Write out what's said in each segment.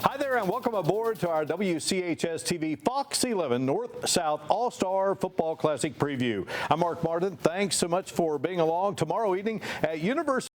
Hi there and welcome aboard to our WCHS-TV Fox 11 North-South All-Star Football Classic preview. I'm Mark Martin. Thanks so much for being along. Tomorrow evening at University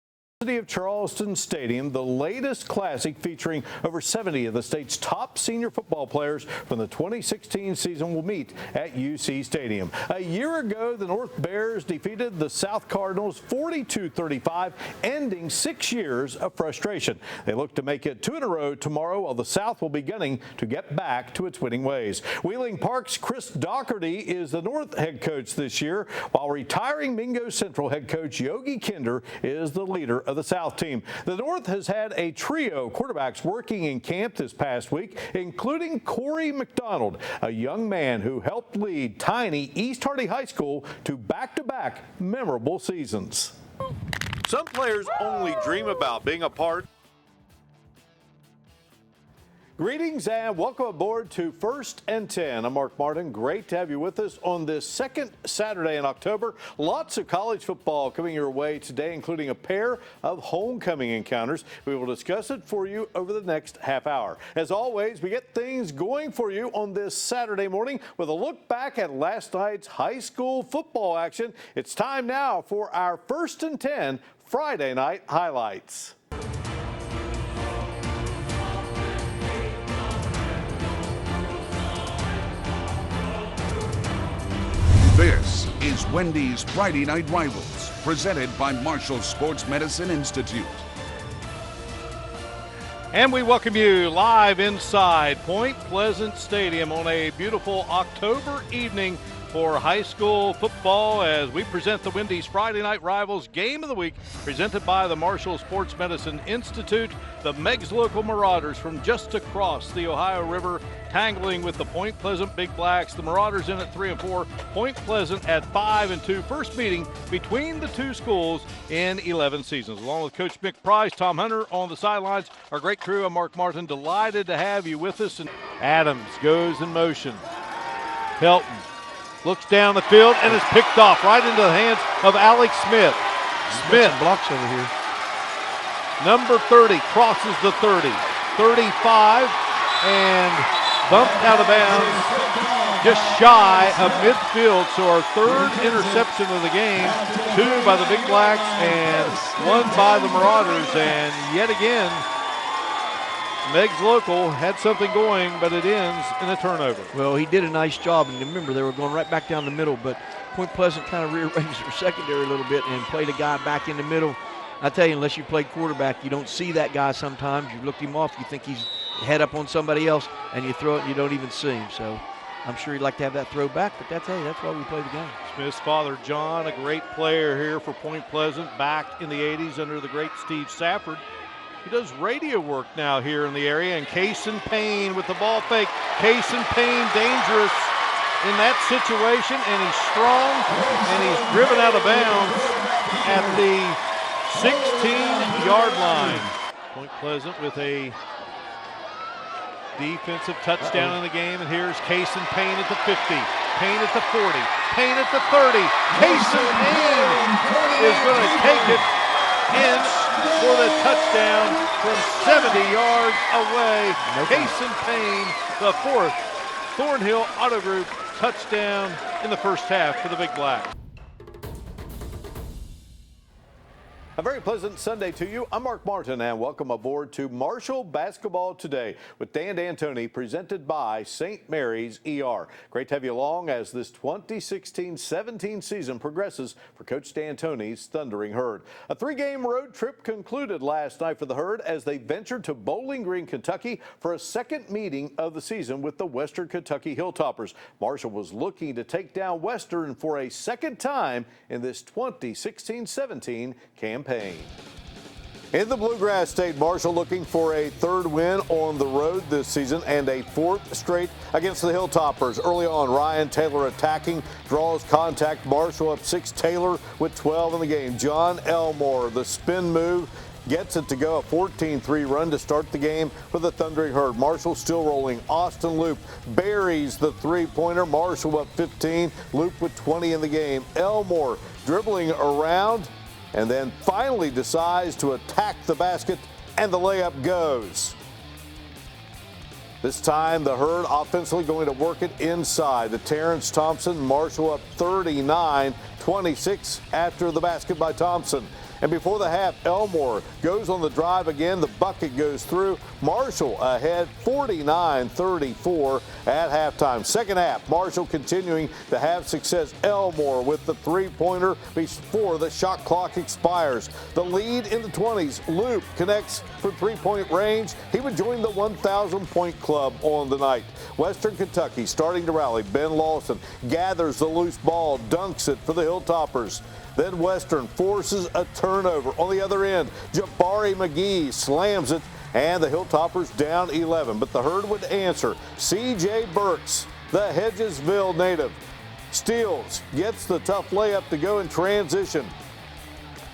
of Charleston Stadium, the latest classic featuring over 70 of the state's top senior football players from the 2016 season will meet at UC Stadium. A year ago, the North Bears defeated the South Cardinals 42-35, ending 6 years of frustration. They look to make it 2 in a row tomorrow, while the South will be gunning to get back to its winning ways. Wheeling Park's Chris Doherty is the North head coach this year, while retiring Mingo Central head coach Yogi Kinder is the leader of the South team. The North has had a trio of quarterbacks working in camp this past week, including Corey McDonald, a young man who helped lead tiny East Hardy High School to back-to-back memorable seasons. Some players only dream about being a part. Greetings and welcome aboard to First and 10. I'm Mark Martin. Great to have you with us on this second Saturday in October. Lots of college football coming your way today, including a pair of homecoming encounters. We will discuss it for you over the next half hour. As always, we get things going for you on this Saturday morning with a look back at last night's high school football action. It's time now for our First and 10 Friday night highlights. This is Wendy's Friday Night Rivals, presented by Marshall Sports Medicine Institute. And we welcome you live inside Point Pleasant Stadium on a beautiful October evening for high school football as we present the Wendy's Friday Night Rivals Game of the Week, presented by the Marshall Sports Medicine Institute. The Meigs local Marauders from just across the Ohio River tangling with the Point Pleasant Big Blacks. The Marauders in at 3 and 4, Point Pleasant at 5 and 2. First meeting between the two schools in 11 seasons. Along with Coach Mick Price, Tom Hunter on the sidelines, our great crew. I'm Mark Martin, delighted to have you with us. And Adams goes in motion. Pelton looks down the field and is picked off right into the hands of Alex Smith. Smith blocks over here. Number 30 crosses the 30, 35, and bumped out of bounds just shy of midfield. So our third interception of the game, 2 by the Big Blacks and 1 by the Marauders. And yet again, Meigs local had something going, but it ends in a turnover. Well, he did a nice job, and remember, they were going right back down the middle, but Point Pleasant kind of rearranged their secondary a little bit and played a guy back in the middle. I tell you, unless you played quarterback, you don't see that guy sometimes. You looked him off, you think he's head up on somebody else, and you throw it and you don't even see him. So I'm sure he'd like to have that throw back, but that's why we play the game. Smith's father, John, a great player here for Point Pleasant, back in the 80s under the great Steve Safford. He does radio work now here in the area, and Cason Payne with the ball fake. Cason Payne dangerous in that situation, and he's strong, and he's driven out of bounds at the 16-yard line. Point Pleasant with a defensive touchdown in the game, and here's Cason Payne at the 50, Payne at the 40, Payne at the 30. Cason Payne is going to take it in for the touchdown from 70 yards away. Cason Payne, the 4th Thornhill Auto Group touchdown in the first half for the Big Black. A very pleasant Sunday to you. I'm Mark Martin, and welcome aboard to Marshall Basketball Today with Dan D'Antoni, presented by St. Mary's ER. Great to have you along as this 2016-17 season progresses for Coach D'Antoni's Thundering Herd. A 3-game road trip concluded last night for the Herd as they ventured to Bowling Green, Kentucky for a second meeting of the season with the Western Kentucky Hilltoppers. Marshall was looking to take down Western for a second time in this 2016-17 campaign. In the Bluegrass State, Marshall looking for a 3rd win on the road this season and a 4th straight against the Hilltoppers. Early on, Ryan Taylor attacking, draws contact. Marshall up 6, Taylor with 12 in the game. John Elmore, the spin move, gets it to go, a 14-3 run to start the game for the Thundering Herd. Marshall still rolling. Austin Loop buries the 3-pointer. Marshall up 15, Loop with 20 in the game. Elmore dribbling around, and then finally decides to attack the basket, and the layup goes. This time the Herd offensively going to work it inside. The Terrence Thompson, Marshall up 39-26 after the basket by Thompson. And before the half, Elmore goes on the drive again. The bucket goes through. Marshall ahead 49-34 at halftime. Second half, Marshall continuing to have success. Elmore with the three-pointer before the shot clock expires. The lead in the 20s. Loop connects for three-point range. He would join the 1,000-point club on the night. Western Kentucky starting to rally. Ben Lawson gathers the loose ball, dunks it for the Hilltoppers. Then Western forces a turnover on the other end. Jabari McGee slams it, and the Hilltoppers down 11. But the Herd would answer. C.J. Burks, the Hedgesville native, steals, gets the tough layup to go in transition.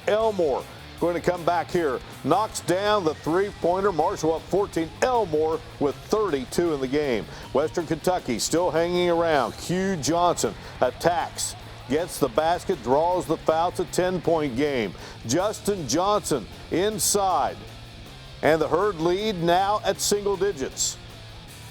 Elmore going to come back here, knocks down the three-pointer. Marshall up 14. Elmore with 32 in the game. Western Kentucky still hanging around. Q Johnson attacks, gets the basket, draws the foul. It's a 10-point game. Justin Johnson inside. And the Herd lead now at single digits.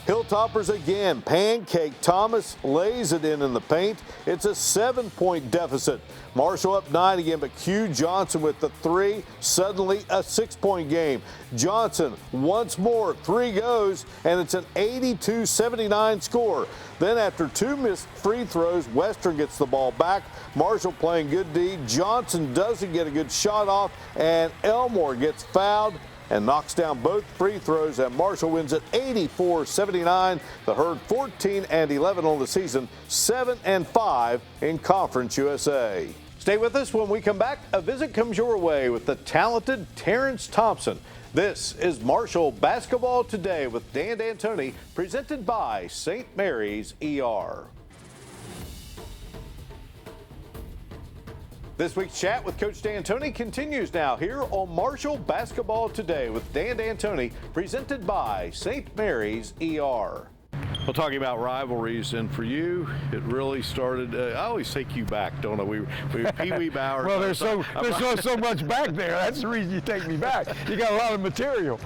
Hilltoppers again. Pancake Thomas lays it in the paint. It's a 7-point deficit. Marshall up 9 again, but Q Johnson with the three. Suddenly a 6-point game. Johnson once more. Three goes, and it's an 82-79 score. Then after two missed free throws, Western gets the ball back. Marshall playing good D. Johnson doesn't get a good shot off, and Elmore gets fouled and knocks down both free throws, and Marshall wins at 84-79. The Herd 14-11 on the season, 7-5 in Conference USA. Stay with us. When we come back, a visit comes your way with the talented Terrence Thompson. This is Marshall Basketball Today with Dan D'Antoni, presented by St. Mary's ER. This week's chat with Coach D'Antoni continues now here on Marshall Basketball Today with Dan D'Antoni, presented by St. Mary's ER. Well, talking about rivalries, and for you, it really started. I always take you back, don't I? We Pee Wee Bowers. Well, there's so much back there. That's the reason you take me back. You got a lot of material.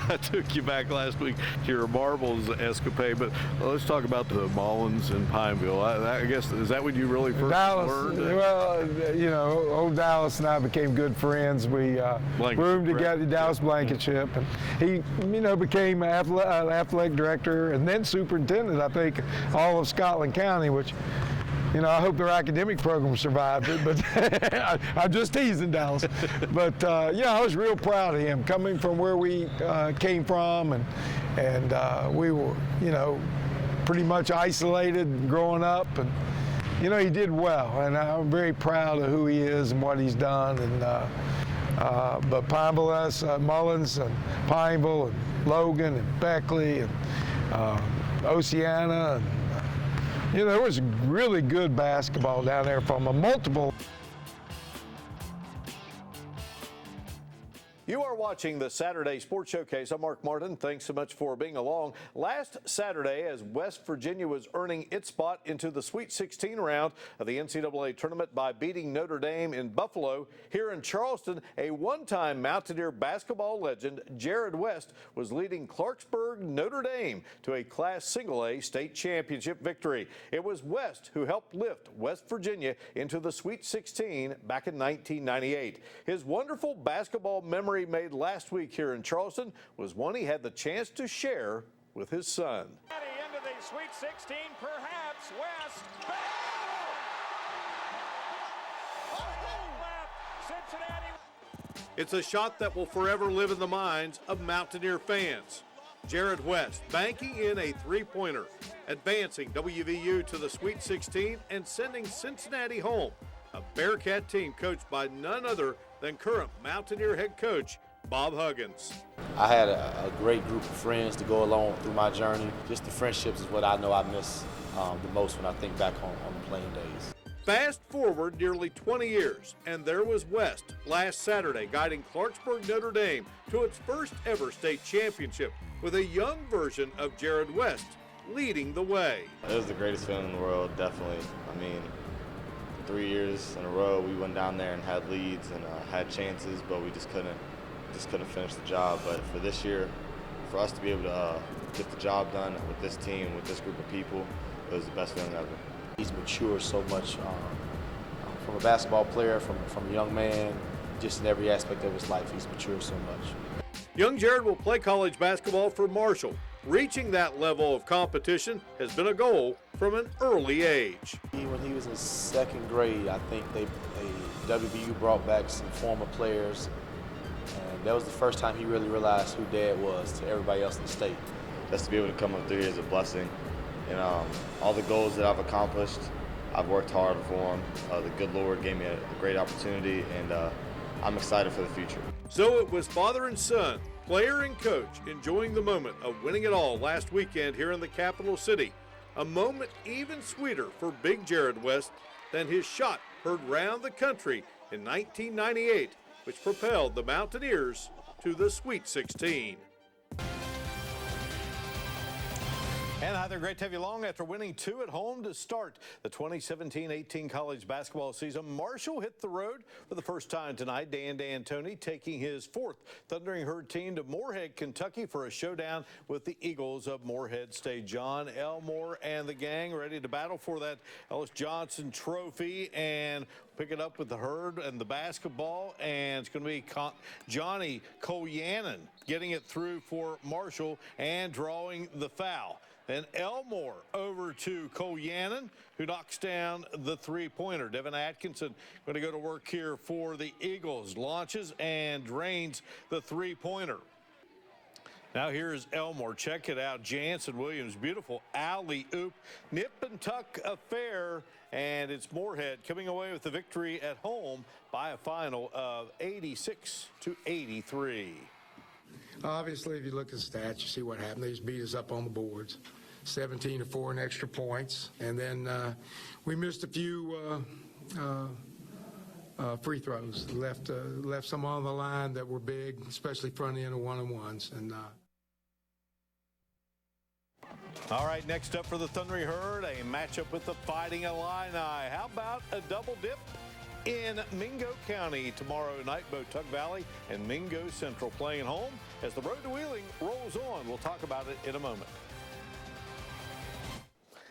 I took you back last week to your marbles escapade, but let's talk about the Mullins in Pineville. I guess, is that when you really first learned? Well, you know, old Dallas and I became good friends. We roomed together, Dallas Blankenship, and he, you know, became athletic director and then superintendent, I think, all of Scotland County, which, you know, I hope their academic program survived it, but I'm just teasing Dallas. But, yeah, I was real proud of him, coming from where we came from, and we were, you know, pretty much isolated growing up, and, you know, he did well, and I'm very proud of who he is and what he's done. And but Pineville, Mullins, and Pineville, and Logan, and Beckley, and Oceana, and you know, there was really good basketball down there from a multiple. You are watching the Saturday Sports Showcase. I'm Mark Martin. Thanks so much for being along. Last Saturday, as West Virginia was earning its spot into the Sweet 16 round of the NCAA tournament by beating Notre Dame in Buffalo, here in Charleston, a one-time Mountaineer basketball legend, Jared West, was leading Clarksburg Notre Dame to a Class Single-A state championship victory. It was West who helped lift West Virginia into the Sweet 16 back in 1998. His wonderful basketball memory made last week here in Charleston was one he had the chance to share with his son. Into the Sweet 16, perhaps West. It's a shot that will forever live in the minds of Mountaineer fans. Jared West banking in a three-pointer, advancing WVU to the Sweet 16 and sending Cincinnati home. A Bearcat team coached by none other than current Mountaineer head coach Bob Huggins. I had a great group of friends to go along through my journey. Just the friendships is what I know I miss the most when I think back on the playing days. Fast forward nearly 20 years, and there was West last Saturday guiding Clarksburg Notre Dame to its first ever state championship with a young version of Jared West leading the way. It was the greatest feeling in the world, definitely. I mean, 3 years in a row we went down there and had leads and had chances, but we just couldn't finish the job. But for this year, for us to be able to get the job done with this team, with this group of people, it was the best feeling ever. He's matured so much from a basketball player, from a young man, just in every aspect of his life. He's matured so much. Young Jared will play college basketball for Marshall. Reaching that level of competition has been a goal from an early age. When he was in second grade, I think WVU brought back some former players, and that was the first time he really realized who Dad was to everybody else in the state. Just to be able to come up through here is a blessing. And all the goals that I've accomplished, I've worked hard for them. The good Lord gave me a great opportunity, and I'm excited for the future. So it was father and son, player and coach, enjoying the moment of winning it all last weekend here in the capital city. A moment even sweeter for Big Jared West than his shot heard round the country in 1998, which propelled the Mountaineers to the Sweet 16. And hi there, great to have you along. After winning 2 at home to start the 2017-18 college basketball season, Marshall hit the road for the first time tonight. Dan D'Antoni taking his 4th Thundering Herd team to Moorhead, Kentucky for a showdown with the Eagles of Moorhead State. John Elmore and the gang ready to battle for that Ellis Johnson trophy and pick it up with the Herd and the basketball. And it's going to be Johnny Colyannon getting it through for Marshall and drawing the foul. Then Elmore over to Colyannon, who knocks down the three-pointer. Devin Atkinson going to go to work here for the Eagles. Launches and drains the three-pointer. Now here's Elmore. Check it out. Jansen Williams, beautiful alley-oop. Nip and tuck affair. And it's Moorhead coming away with the victory at home by a final of 86-83. Obviously, if you look at the stats, you see what happened. They just beat us up on the boards, 17-4 in extra points. And then we missed a few free throws, left some on the line that were big, especially front end of one-on-ones. And all right, next up for the Thundering Herd, a matchup with the Fighting Illini. How about a double dip in Mingo County tomorrow night? Both Tug Valley and Mingo Central playing at home as the road to Wheeling rolls on. We'll talk about it in a moment.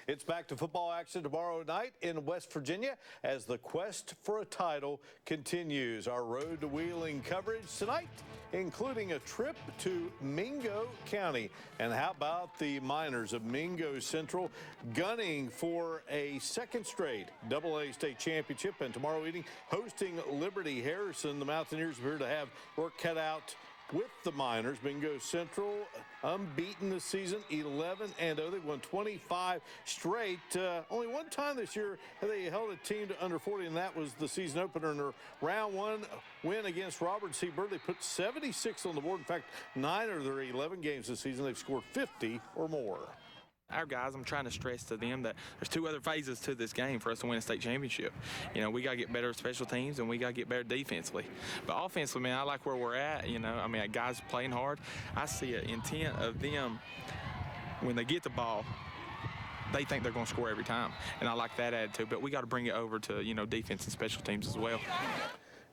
It's back to football action tomorrow night in West Virginia as the quest for a title continues. Our road to Wheeling coverage tonight, including a trip to Mingo County. And how about the Miners of Mingo Central gunning for a second straight AA state championship, and tomorrow evening hosting Liberty Harrison. The Mountaineers appear to have work cut out with the Miners. Mingo Central unbeaten this season, 11-0. They've won 25 straight. Only one time this year have they held a team to under 40, and that was the season opener in their round 1 win against Robert C. Byrd. They put 76 on the board. In fact, 9 of their 11 games this season, they've scored 50 or more. Our guys, I'm trying to stress to them that there's 2 other phases to this game for us to win a state championship. You know, we got to get better at special teams, and we got to get better defensively. But offensively, man, I like where we're at. You know, I mean, guys playing hard. I see an intent of them when they get the ball. They think they're going to score every time, and I like that attitude. But we got to bring it over to, you know, defense and special teams as well.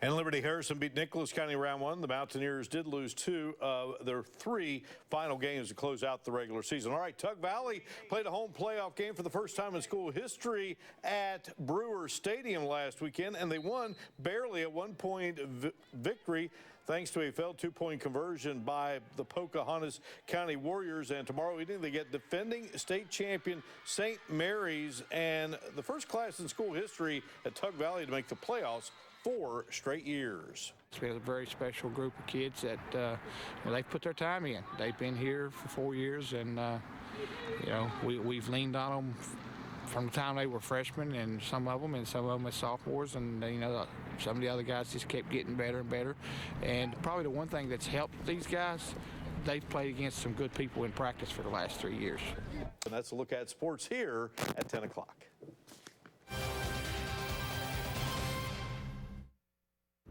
And Liberty Harrison beat Nicholas County round 1. The Mountaineers did lose 2 of their 3 final games to close out the regular season. All right, Tug Valley played a home playoff game for the first time in school history at Brewer Stadium last weekend, and they won barely a 1-point victory thanks to a failed 2-point conversion by the Pocahontas County Warriors. And tomorrow evening they get defending state champion St. Mary's, and the first class in school history at Tug Valley to make the playoffs 4 straight years. We have a very special group of kids that they've put their time in. They've been here for 4 years, and you know, we've leaned on them from the time they were freshmen, and some of them as sophomores, and you know, some of the other guys just kept getting better and better. And probably the one thing that's helped these guys, they've played against some good people in practice for the last 3 years. And that's a look at sports here at 10 o'clock.